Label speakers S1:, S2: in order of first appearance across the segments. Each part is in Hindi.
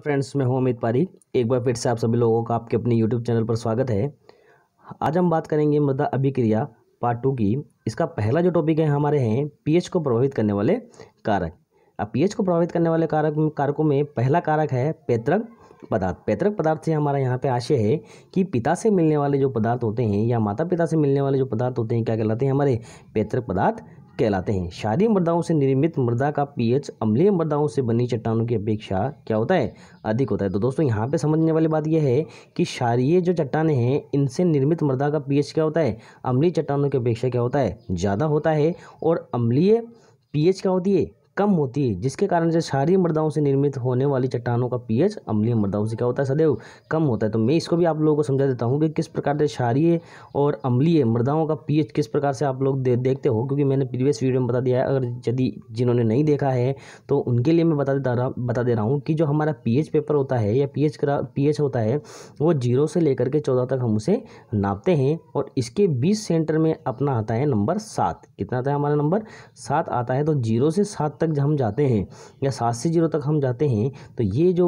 S1: फ्रेंड्स, मैं हूं अमित पारी। एक बार फिर से आप सभी लोगों का आपके अपने यूट्यूब चैनल पर स्वागत है। आज हम बात करेंगे मृदा अभिक्रिया पार्ट 2 की। इसका पहला जो टॉपिक है हमारे हैं पीएच को प्रभावित करने वाले कारक। अब पीएच को प्रभावित करने वाले कारकों में पहला कारक है पैतृक पदार्थ। पैतृक पदार्थ से हमारा यहाँ पे आशय है कि पिता से मिलने वाले जो पदार्थ होते हैं या माता पिता से मिलने वाले जो पदार्थ होते हैं क्या कहलाते हैं? हमारे पैतृक पदार्थ कहलाते हैं। क्षारीय मृदाओं से निर्मित मृदा का पीएच अम्लीय मृदाओं से बनी चट्टानों की अपेक्षा क्या होता है? अधिक होता है। तो दोस्तों यहाँ पे समझने वाली बात यह है कि क्षारीय जो चट्टानें हैं इनसे निर्मित मृदा का पीएच क्या होता है? अम्लीय चट्टानों की अपेक्षा क्या होता है? ज़्यादा होता है। और अम्लीय पीएच क्या होती है? कम होती है, जिसके कारण से क्षारीय मृदाओं से निर्मित होने वाली चट्टानों का पीएच अम्लीय मृदाओं से क्या होता है? सदैव कम होता है। तो मैं इसको भी आप लोगों को समझा देता हूँ कि किस प्रकार से क्षारीय और अम्लीय मृदाओं का पीएच किस प्रकार से आप लोग देखते हो, क्योंकि मैंने प्रीवियस वीडियो में बता दिया है। अगर यदि जिन्होंने नहीं देखा है तो उनके लिए मैं बता दे रहा हूँ कि जो हमारा पीएच पेपर होता है या पीएच होता है वो 0 से लेकर के 14 तक हम उसे नापते हैं। और इसके 20 सेंटर में अपना आता है नंबर 7। कितना आता है हमारा? नंबर 7 आता है। तो 0 से 7 तक जब हम जाते हैं या 7 से 0 तक हम जाते हैं तो ये जो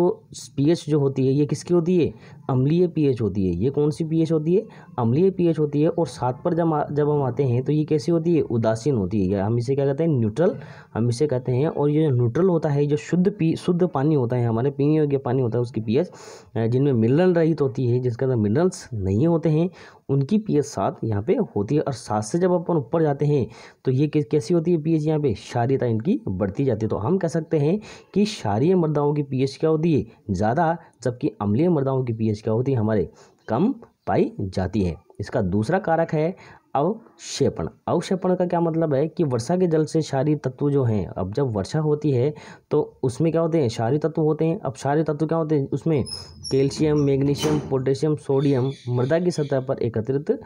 S1: पीएच जो होती है ये किसकी होती है? अम्लीय पीएच होती है। ये कौन सी पीएच होती है? अम्लीय पीएच होती है। और 7 पर जब हम आते हैं तो ये कैसी होती है? उदासीन होती है। या हम इसे क्या कहते हैं? न्यूट्रल हम इसे कहते हैं। और ये जो न्यूट्रल होता है, जो शुद्ध पानी होता है, हमारे पीने योग्य पानी होता है, उसकी पीएच जिनमें मिनरल रहित होती है, जिसके अंदर मिनरल्स नहीं होते हैं, उनकी पीएच 7 यहाँ पे होती है। और 7 से जब अपन ऊपर जाते हैं तो ये कैसी होती है पीएच? यहाँ पे क्षारीयता इनकी बढ़ती जाती है। तो हम कह सकते हैं कि क्षारीय मृदाओं की पीएच क्या होती है? ज़्यादा, जबकि अम्लीय मृदाओं की पीएच क्या होती है? हमारे कम पाई जाती है। इसका दूसरा कारक है अवक्षेपण। अवक्षेपण का क्या मतलब है कि वर्षा के जल से क्षारीय तत्व जो हैं, अब जब वर्षा होती है तो उसमें क्या होते हैं? क्षारीय तत्व होते हैं। अब क्षारीय तत्व क्या होते हैं? उसमें कैल्शियम, मैग्नीशियम, पोटेशियम, सोडियम मृदा की सतह पर एकत्रित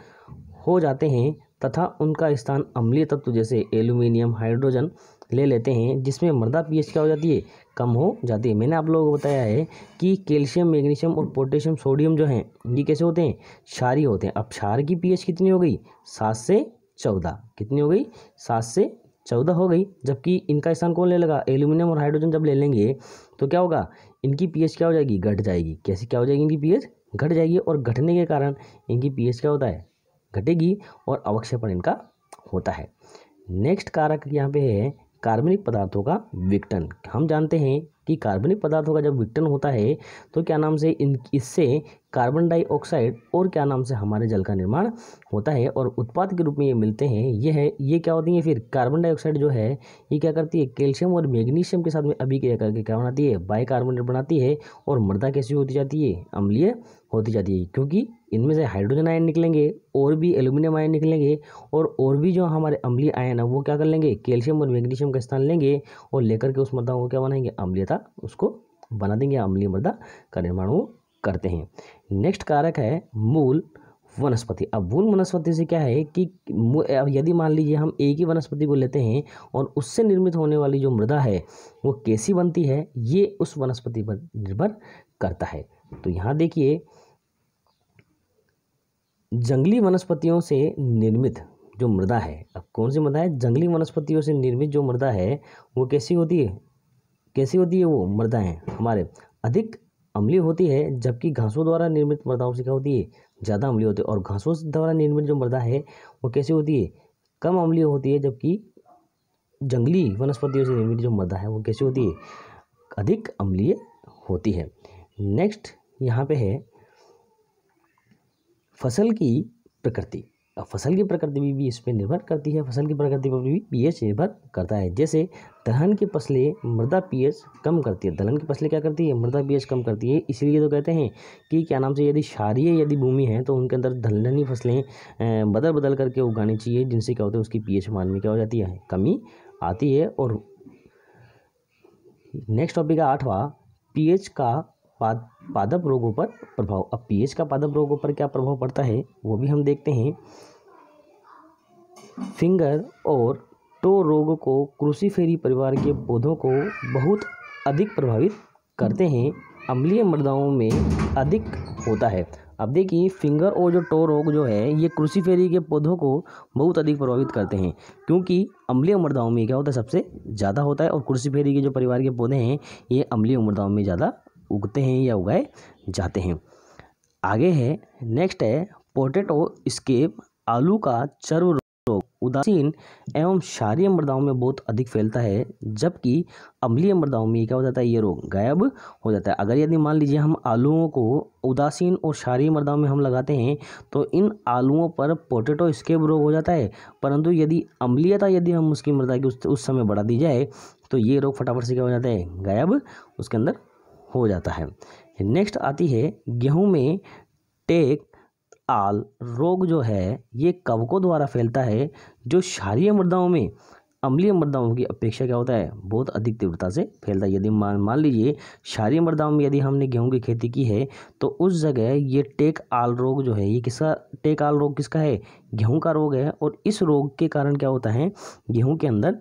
S1: हो जाते हैं तथा उनका स्थान अम्लीय तत्व जैसे एल्यूमिनियम, हाइड्रोजन ले लेते हैं, जिसमें मृदा पीएच क्या हो जाती है? कम हो जाती है। मैंने आप लोगों को बताया है कि कैल्शियम, मैग्नीशियम और पोटेशियम, सोडियम जो हैं ये कैसे होते हैं? क्षारीय होते हैं। अब क्षार की पीएच कितनी हो गई? 7 से 14। कितनी हो गई? 7 से 14 हो गई। जबकि इनका स्थान कौन ले लेगा? एल्यूमिनियम और हाइड्रोजन जब ले लेंगे तो क्या होगा? इनकी पीएच क्या हो जाएगी? घट जाएगी। कैसे क्या हो जाएगी? इनकी पीएच घट जाएगी। और घटने के कारण इनकी पीएच क्या होता है? घटेगी। और अवक्षेपण इनका होता है। नेक्स्ट कारक यहाँ पे है कार्बनिक पदार्थों का विघटन। हम जानते हैं कि कार्बनिक पदार्थों का जब विघटन होता है तो क्या नाम से इससे कार्बन डाइऑक्साइड और क्या नाम से हमारे जल का निर्माण होता है और उत्पाद के रूप में ये मिलते हैं। ये क्या होती है? फिर कार्बन डाइऑक्साइड जो है ये क्या करती है? कैल्शियम और मैग्नीशियम के साथ में अभिक्रिया करके क्या बनाती है? बाइकार्बोनेट बनाती है। और मृदा कैसी होती जाती है? अम्लीय होती जाती है, क्योंकि इनमें से हाइड्रोजन आयन निकलेंगे और भी एल्यूमिनियम आयन निकलेंगे और भी जो हमारे अम्लीय आयन है वो क्या कर लेंगे? कैल्शियम और मैग्नीशियम का स्थान लेंगे और लेकर के उस मृदा को क्या बनाएंगे? अम्लीयता उसको बना देंगे। अम्लीय मृदा का निर्माण वो करते हैं। नेक्स्ट कारक है मूल वनस्पति। अब मूल वनस्पति से क्या है कि यदि मान लीजिए हम एक ही वनस्पति को लेते हैं और उससे निर्मित होने वाली जो मृदा है वो कैसी बनती है, ये उस वनस्पति पर निर्भर करता है। तो यहाँ देखिए, जंगली वनस्पतियों से निर्मित जो मृदा है, अब कौन सी मृदा है? जंगली वनस्पतियों से निर्मित जो मृदा है वो कैसी होती है? कैसी होती है वो मृदाएं? हमारे अधिक अम्लीय होती है। जबकि घासों द्वारा निर्मित मृदाओं से क्या होती है? ज़्यादा अम्लीय होती है। और घासों द्वारा निर्मित जो मृदा है वो कैसी होती है? कम अम्लीय होती है। जबकि जंगली वनस्पतियों से निर्मित जो मृदा है वो कैसी होती है? अधिक अम्लीय होती है। नेक्स्ट यहाँ पे है फसल की प्रकृति। अब फसल की प्रकृति भी इस पर निर्भर करती है। फसल की प्रकृति पर भी पीएच निर्भर करता है। जैसे दलहन की फसलें मृदा पीएच कम करती है। दलहन की फसलें क्या करती है? मृदा पीएच कम करती है। इसलिए तो कहते हैं कि क्या नाम से यदि क्षारीय भूमि है तो उनके अंदर दलहनी फसलें बदल करके उगानी चाहिए, जिनसे क्या होता है? उसकी पीएच मान में क्या हो जाती है? कमी आती है। और नेक्स्ट टॉपिक है 8वां, पीएच का पादप रोगों पर प्रभाव। अब पीएच का पादप रोगों पर क्या प्रभाव पड़ता है वो भी हम देखते हैं। फिंगर और टो रोग को क्रूसीफेरी परिवार के पौधों को बहुत अधिक प्रभावित करते हैं। अम्लीय मृदाओं में अधिक होता है। अब देखिए, फिंगर और जो टो रोग जो है ये क्रूसीफेरी के पौधों को बहुत अधिक प्रभावित करते हैं, क्योंकि अम्लीय मृदाओं में क्या होता है? सबसे ज़्यादा होता है। और क्रूसीफेरी के जो परिवार के पौधे हैं ये अम्लीय मृदाओं में ज़्यादा उगते हैं या उगाए जाते हैं। आगे है, नेक्स्ट है पोटैटो स्केप, आलू का चर्म रोग उदासीन एवं क्षारीय मृदाओं में बहुत अधिक फैलता है, जबकि अम्लीय मृदाओं में क्या हो जाता है, ये रोग गायब हो जाता है। अगर यदि मान लीजिए हम आलूओं को उदासीन और क्षारीय मृदाओं में हम लगाते हैं तो इन आलूओं पर पोटैटो स्केप रोग हो जाता है, परंतु यदि अम्लीयता यदि हम उसकी मृदा की उस समय बढ़ा दी जाए तो ये रोग फटाफट से क्या हो जाता है, गायब उसके अंदर हो जाता है। नेक्स्ट आती है गेहूं में टेक आल रोग जो है ये कवकों द्वारा फैलता है, जो क्षारीय मृदाओं में अम्लीय मृदाओं की अपेक्षा क्या होता है, बहुत अधिक तीव्रता से फैलता है। यदि मान लीजिए क्षारीय मृदाओं में यदि हमने गेहूं की खेती की है तो उस जगह ये टेक आल रोग जो है, ये किसका, टेक आल रोग किसका है, गेहूं का रोग है। और इस रोग के कारण क्या होता है, गेहूं के अंदर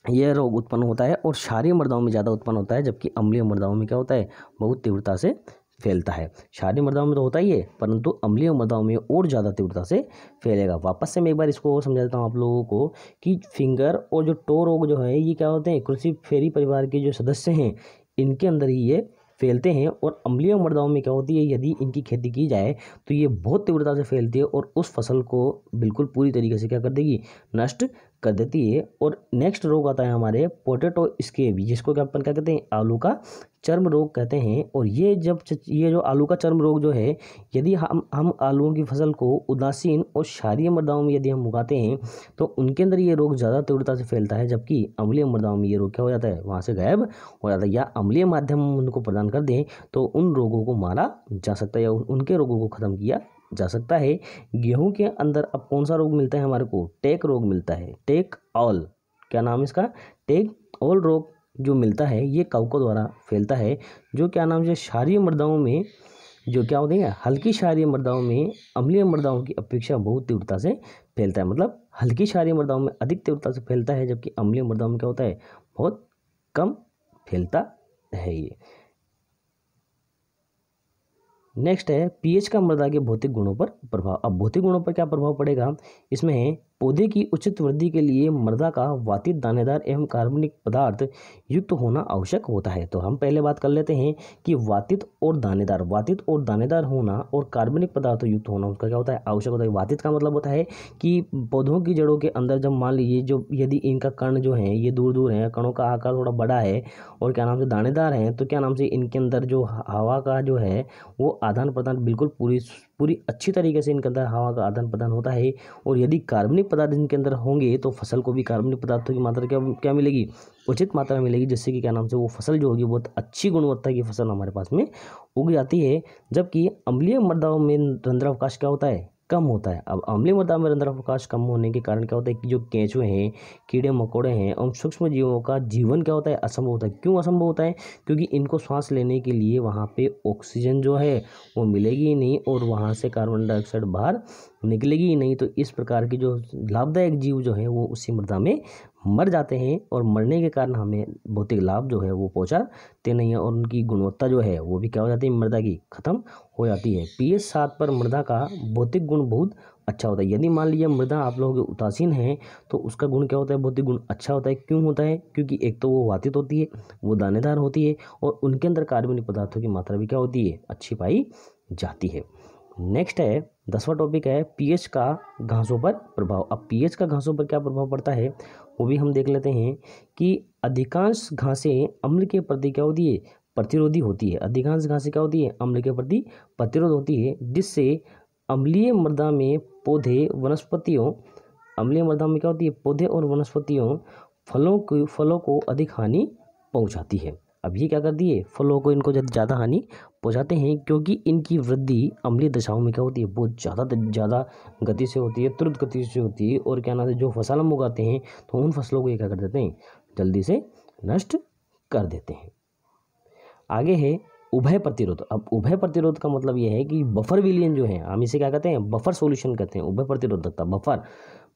S1: यह रोग उत्पन्न होता है और क्षारीय मृदाओं में ज़्यादा उत्पन्न होता है, जबकि अम्लीय मृदाओं में क्या होता है, बहुत तीव्रता से फैलता है। क्षारीय मृदाओं में तो होता ही है, परंतु अम्लीय मृदाओं में और ज़्यादा तीव्रता से फैलेगा। वापस से मैं एक बार इसको और समझा देता हूँ आप लोगों को कि फिंगर और जो टो रोग जो है ये क्या होते हैं, क्रूसिफेरी परिवार के जो सदस्य हैं इनके अंदर ही ये फैलते हैं। और अम्लीय मृदाओं में क्या होती है, यदि इनकी खेती की जाए तो ये बहुत तीव्रता से फैलती है और उस फसल को बिल्कुल पूरी तरीके से क्या कर देगी, नष्ट कर देती है। और नेक्स्ट रोग आता है हमारे पोटैटो स्केप, जिसको क्या अपन क्या कहते हैं, आलू का चर्म रोग कहते हैं। और ये जो आलू का चर्म रोग जो है, यदि हम आलूओं की फसल को उदासीन और क्षारीय मृदाओं में यदि हम उगाते हैं तो उनके अंदर ये रोग ज़्यादा तीव्रता से फैलता है, जबकि अम्लीय मृदाओं में ये रोग क्या हो जाता है, वहाँ से गायब हो जाता है। या अम्लीय माध्यम हम उनको प्रदान कर दें तो उन रोगों को मारा जा सकता है या उनके रोगों को खत्म किया जा सकता है। गेहूं के अंदर अब कौन सा रोग मिलता है हमारे को, टेक रोग मिलता है, टेक ऑल, क्या नाम है इसका, टेक ऑल रोग जो मिलता है ये कवकों द्वारा फैलता है, जो क्या नाम से क्षारीय मृदाओं में जो क्या होते हैं, हल्की क्षारीय मृदाओं में अम्लीय मृदाओं की अपेक्षा बहुत तीव्रता से फैलता है। मतलब हल्की क्षारीय मृदाओं में अधिक तीव्रता से फैलता है, जबकि अम्लीय मृदाओं में क्या होता है, बहुत कम फैलता है ये। नेक्स्ट है पीएच का मृदा के भौतिक गुणों पर प्रभाव। अब भौतिक गुणों पर क्या प्रभाव पड़ेगा, इसमें है पौधे की उचित वृद्धि के लिए मृदा का वातित, दानेदार एवं कार्बनिक पदार्थ युक्त होना आवश्यक होता है। तो हम पहले बात कर लेते हैं कि वातित और दानेदार होना और कार्बनिक पदार्थों युक्त होना उसका क्या होता है, आवश्यक होता है। वातित का मतलब होता है कि पौधों की जड़ों के अंदर जब मान लीजिए जो यदि इनका कण जो है ये दूर दूर है, कणों का आकार थोड़ा बड़ा है और क्या नाम से दानेदार है, तो क्या नाम से इनके अंदर जो हवा का जो है वो आदान प्रदान बिल्कुल पूरी अच्छी तरीके से इनके अंदर हवा का आदान प्रदान होता है। और यदि कार्बनिक पदार्थ इनके अंदर होंगे तो फसल को भी कार्बनिक पदार्थों की मात्रा क्या मिलेगी, उचित मात्रा में मिलेगी, जिससे कि क्या नाम से वो फसल जो होगी बहुत अच्छी गुणवत्ता की फसल हमारे पास में उग जाती है। जबकि अम्लीय मृदाओं में रंध्रावकाश क्या होता है, कम होता है। अब अम्लीय मृदा में रंध्रावकाश कम होने के कारण क्या होता है कि जो केंचुए हैं, कीड़े मकोड़े हैं और सूक्ष्म जीवों का जीवन क्या होता है, असंभव होता है। क्यों असंभव होता है, क्योंकि इनको सांस लेने के लिए वहाँ पे ऑक्सीजन जो है वो मिलेगी ही नहीं और वहाँ से कार्बन डाइऑक्साइड बाहर निकलेगी ही नहीं। तो इस प्रकार की जो लाभदायक जीव जो है वो उसी मृदा में मर जाते हैं और मरने के कारण हमें भौतिक लाभ जो है वो पहुंचाते नहीं है और उनकी गुणवत्ता जो है वो भी क्या हो जाती है, मृदा की खत्म हो जाती है। पीएच 7 पर मृदा का भौतिक गुण बहुत अच्छा होता है। यदि मान लीजिए मृदा आप लोगों के उदासीन है तो उसका गुण क्या होता है, भौतिक गुण अच्छा होता है। क्यों होता है, क्योंकि एक तो वो वातित होती है, वो दानेदार होती है और उनके अंदर कार्बनिक पदार्थों की मात्रा भी क्या होती है, अच्छी पाई जाती है। नेक्स्ट है 10वां टॉपिक है पीएच का घासों पर प्रभाव। अब पीएच का घासों पर क्या प्रभाव पड़ता है वो भी हम देख लेते हैं कि अधिकांश घासें अम्ल के प्रति क्या होती है, प्रतिरोधी होती है। अधिकांश घासें क्या होती है, अम्ल के प्रति प्रतिरोध होती है, जिससे अम्लीय मृदा में अम्लीय मृदा में क्या होती है, पौधे और वनस्पतियों फलों को अधिक हानि पहुंचाती है। अब ये क्या करती है, फलों को इनको ज़्यादा हानि पहुंचाते हैं, क्योंकि इनकी वृद्धि अम्लीय दशाओं में क्या होती है, बहुत ज़्यादा गति से होती है, तुरंत गति से होती है। और क्या नाम है, जो फसल हम उगाते हैं तो उन फसलों को ये क्या कर देते हैं, जल्दी से नष्ट कर देते हैं। आगे है उभय प्रतिरोध। अब उभय प्रतिरोध का मतलब यह है कि बफर विलयन जो है, हम इसे क्या कहते हैं, बफर सॉल्यूशन कहते हैं। उभय प्रतिरोधकता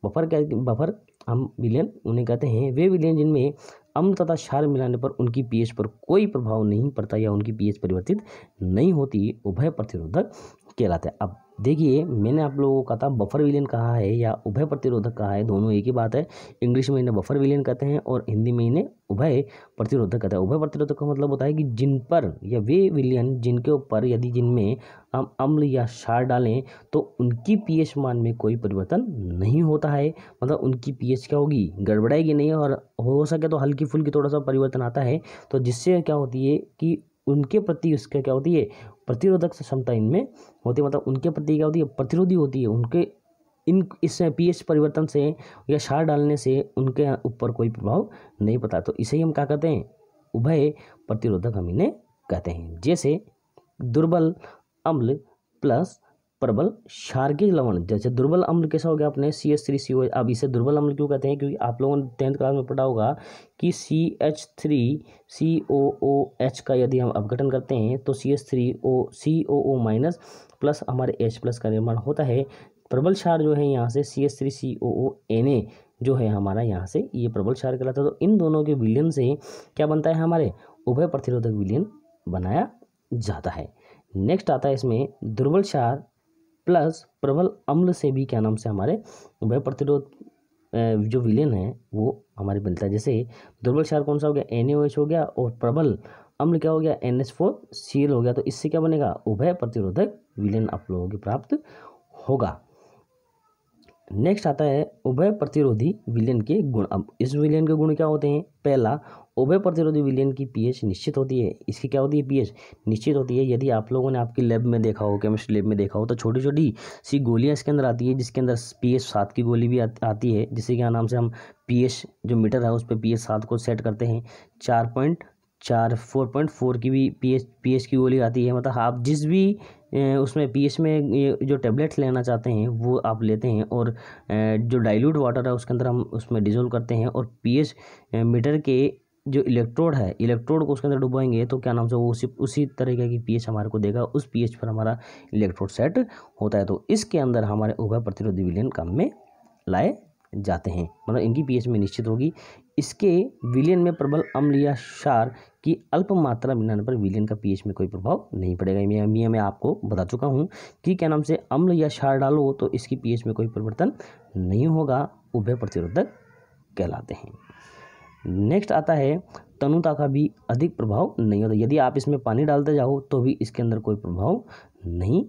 S1: बफर हम विलयन उन्हें कहते हैं। वे विलयन जिनमें अम्ल तथा क्षार मिलाने पर उनकी पीएच पर कोई प्रभाव नहीं पड़ता या उनकी पीएच परिवर्तित नहीं होती, उभय प्रतिरोधक कहलाते हैं। अब देखिए मैंने आप लोगों को कहा था बफर विलेन कहा है या उभय प्रतिरोधक कहा है, दोनों एक ही बात है। इंग्लिश में इन्हें बफर विलेन कहते हैं और हिंदी में इन्हें उभय प्रतिरोधक कहते हैं। उभय प्रतिरोधक का मतलब होता है कि जिन पर या वे विलेन जिनके ऊपर यदि जिनमें हम अम्ल या क्षार डालें तो उनकी पीएच मान में कोई परिवर्तन नहीं होता है, मतलब उनकी पीएच क्या होगी, गड़बड़ाएगी नहीं और हो सके तो हल्की फुल्की थोड़ा सा परिवर्तन आता है, तो जिससे क्या होती है कि उनके प्रति उसका क्या होती है, प्रतिरोधक क्षमता इनमें होती है, मतलब उनके प्रति क्या होती है, प्रतिरोधी होती है। उनके इस पीएच परिवर्तन से या क्षार डालने से उनके ऊपर कोई प्रभाव नहीं पड़ता, तो इसे ही हम क्या कहते हैं, उभय प्रतिरोधक हम इन्हें कहते हैं। जैसे दुर्बल अम्ल प्लस प्रबल क्षारकीय लवण, जैसे दुर्बल अम्ल कैसा हो गया अपने CH3CO। अब इसे दुर्बल अम्ल क्यों कहते हैं, क्योंकि आप लोगों ने 10th क्लास में पढ़ा होगा कि CH3COOH का यदि हम अपघटन करते हैं तो CH3COO माइनस प्लस हमारे H प्लस का निर्माण होता है। प्रबल क्षार जो है यहाँ से CH3COO Na जो है हमारा यहाँ से ये प्रबल क्षार कहलाता है। तो इन दोनों के विलयन से क्या बनता है, हमारे उभय प्रतिरोधक विलयन बनाया जाता है। नेक्स्ट आता है इसमें दुर्बल क्षार प्लस प्रबल अम्ल से भी क्या नाम से हमारे उभय प्रतिरोध जो विलेन है वो हमारे बनता है। जैसे दुर्बल क्षार कौन सा हो गया, NaOH हो गया, और प्रबल अम्ल क्या हो गया, NH4Cl हो गया। तो इससे क्या बनेगा, उभय प्रतिरोधक विलेन आप लोगों को प्राप्त होगा। नेक्स्ट आता है उभय प्रतिरोधी विलेन के गुण। अब इस विलेन के गुण क्या होते हैं, पहला, उभय प्रतिरोधी विलेन की पीएच निश्चित होती है। इसकी क्या होती है, पीएच निश्चित होती है। यदि आप लोगों ने आपकी लैब में देखा हो, केमिस्ट्री लैब में देखा हो, तो छोटी छोटी सी गोलियां इसके अंदर आती है, जिसके अंदर पीएच 7 की गोली भी आती है, जिससे क्या नाम से हम पीएच जो मीटर है उस पर पीएच 7 को सेट करते हैं। 4.4 की भी पीएच की गोली आती है। मतलब आप जिस भी उसमें पीएच में ये जो टेबलेट्स लेना चाहते हैं वो आप लेते हैं, और जो डाइल्यूट वाटर है उसके अंदर हम उसमें डिजोल्व करते हैं, और पीएच मीटर के जो इलेक्ट्रोड है, इलेक्ट्रोड को उसके अंदर डुबाएंगे तो क्या नाम से वो उसी तरीके की पीएच हमारे को देगा, उस पीएच पर हमारा इलेक्ट्रोड सेट होता है। तो इसके अंदर हमारे उभय प्रतिरोधी विलेन काम में लाए जाते हैं, मतलब इनकी पीएच में निश्चित होगी। इसके विलेन में प्रबल अम्ल या क्षार की अल्प मात्रा मिलाने पर विलेन का पीएच में कोई प्रभाव नहीं पड़ेगा। मैं आपको बता चुका हूँ कि क्या नाम से अम्ल या क्षार डालो तो इसकी पीएच में कोई परिवर्तन नहीं होगा, उभय प्रतिरोधक कहलाते हैं। नेक्स्ट आता है तनुता का भी अधिक प्रभाव नहीं होता। यदि आप इसमें पानी डालते जाओ तो भी इसके अंदर कोई प्रभाव नहीं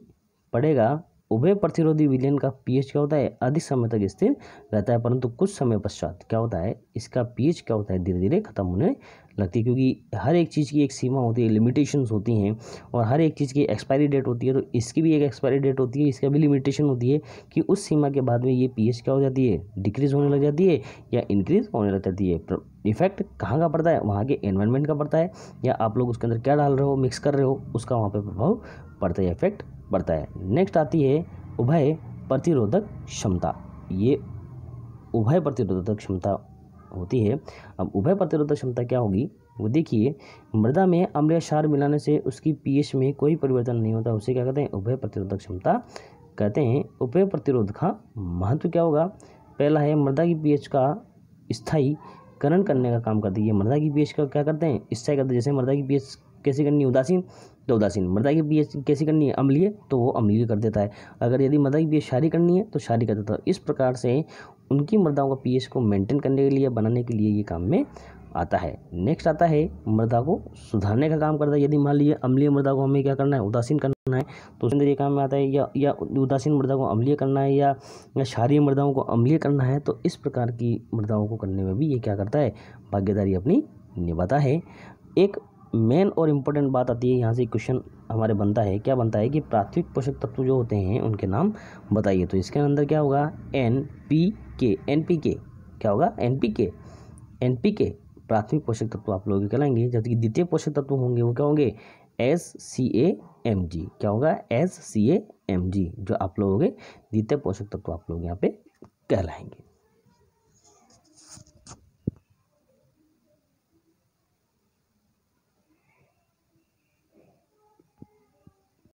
S1: पड़ेगा। उभय प्रतिरोधी विलेन का पीएच क्या होता है, अधिक समय तक स्थिर रहता है, परंतु कुछ समय पश्चात क्या होता है, इसका पीएच क्या होता है, धीरे धीरे खत्म होने लगती है। क्योंकि हर एक चीज़ की एक सीमा होती है, लिमिटेशंस होती हैं, और हर एक चीज़ की एक्सपायरी डेट होती है। तो इसकी भी एक एक्सपायरी डेट होती है, इसका भी लिमिटेशन होती है कि उस सीमा के बाद में ये पीएच क्या हो जाती है, डिक्रीज होने लग जाती है या इंक्रीज होने लग जाती है। इफेक्ट कहाँ का पड़ता है, वहाँ के एनवायरनमेंट का पड़ता है, या आप लोग उसके अंदर क्या डाल रहे हो, मिक्स कर रहे हो, उसका वहाँ पर प्रभाव पड़ता है, इफेक्ट पड़ता है। नेक्स्ट आती है उभय प्रतिरोधक क्षमता। ये उभय प्रतिरोधक क्षमता होती है। अब उभय प्रतिरोधक क्षमता क्या होगी वो देखिए, मृदा में अम्लीय क्षार मिलाने से उसकी पीएच में कोई परिवर्तन नहीं होता, उसे क्या कहते हैं, उभय प्रतिरोधक क्षमता कहते हैं। उभय प्रतिरोध का महत्व क्या होगा, पहला है मृदा की पीएच का स्थायीकरण करने का काम करती है। मृदा की पीएच का क्या करते हैं, स्थायी करते हैं। जैसे मृदा की पीएच कैसी करनी है, उदासीन तो उदासीन, मृदा की पीएच कैसी करनी है, अम्लीय तो वो अम्लीय कर देता है। अगर यदि मृदा की पीएच क्षारीय करनी है तो क्षारीय कर देता है। इस प्रकार से उनकी मृदाओं का पीएच को मेंटेन करने के लिए, बनाने के लिए ये काम में आता है। नेक्स्ट आता है मृदा को सुधारने का काम करता है। यदि मान लीजिए अम्लीय मृदा को हमें क्या करना है, उदासीन करना है, तो उसके अंदर ये काम में आता है, या उदासीन मृदा को अम्लीय करना है, या क्षारीय मृदाओं को अम्लीय करना है, तो इस प्रकार की मृदाओं को करने में भी ये क्या करता है, भागीदारी अपनी निभाता है। एक मेन और इम्पोर्टेंट बात आती है, यहाँ से क्वेश्चन हमारे बनता है, क्या बनता है कि प्राथमिक पोषक तत्व जो होते हैं उनके नाम बताइए। तो इसके अंदर क्या होगा, NPK क्या होगा, NPK प्राथमिक पोषक तत्व आप लोग कहलाएंगे। जबकि द्वितीय पोषक तत्व होंगे वो क्या होंगे, SCAMG क्या होगा, SCAMG जो आप लोग द्वितीय पोषक तत्व आप लोग यहाँ पे कहलाएंगे।